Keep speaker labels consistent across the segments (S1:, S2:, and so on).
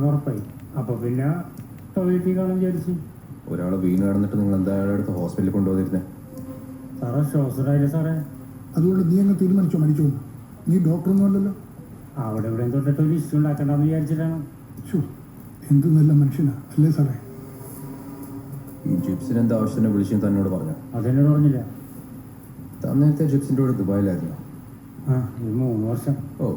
S1: കാണാൻ ഉറപ്പായി. അപ്പോൾ പിന്നെ ടോയ്ലറ്റിൽ കാണാൻ വിചാരിച്ചു.
S2: ഒരാൾ വീണ് കിടന്നിട്ട് നിങ്ങൾ എന്തായാലും അടുത്ത് ഹോസ്പിറ്റലിൽ കൊണ്ടുപോയിരുന്നേ?
S1: സാറേ ശ്വാസമായില്ല സാറേ.
S3: അതുകൊണ്ട് നീ അങ്ങ് തീരുമാനിച്ചോ മരിച്ചോന്ന്? നീ ഡോക്ടറൊന്നും അല്ലല്ലോ.
S1: അവിടെ ഇവിടെ തൊട്ടിട്ട് ഒരു ലിസ്റ്റ് ഉണ്ടാക്കണ്ടെന്ന് വിചാരിച്ചിട്ടാണ്.
S3: എന്ത് നല്ല മനുഷ്യനാ അല്ലേ സാറേ?
S2: ഈ ജിപ്സിന് എന്താ ആവശ്യത്തിന് വിളിച്ചു തന്നോട് പറഞ്ഞു?
S1: അതെന്നോട് പറഞ്ഞില്ല.
S2: നേരത്തെ ജിപ്സിൻ്റെ കൂടെ ദുബായിലായിരുന്നു.
S1: ആ 3 വർഷം.
S2: ഓ,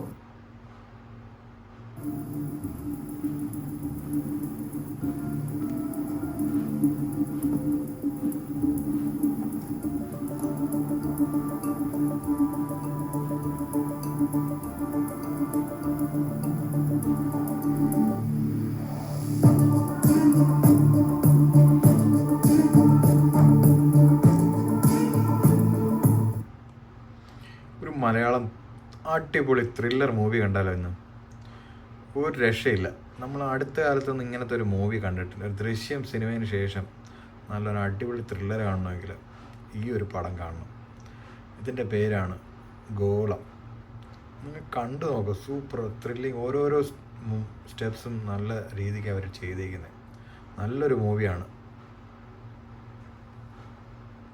S4: ഒരു മലയാളം അടിപൊളി ത്രില്ലർ മൂവി കണ്ടാലോ ഇന്ന്? ഒരു രക്ഷയില്ല. നമ്മൾ അടുത്ത കാലത്തൊന്നും ഇങ്ങനത്തെ ഒരു മൂവി കണ്ടിട്ടില്ല. ഒരു ദൃശ്യം സിനിമയ്ക്ക് ശേഷം നല്ലൊരു അടിപൊളി ത്രില്ലർ കാണണമെങ്കിൽ ഈ ഒരു പടം കാണണം. ഇതിൻ്റെ പേരാണ് ഗോളം. നിങ്ങൾ കണ്ടു നോക്കുക. Super thrilling. ഓരോരോ സ്റ്റെപ്സും നല്ല രീതിക്ക് അവർ ചെയ്തിരിക്കുന്നത്. നല്ലൊരു മൂവിയാണ്.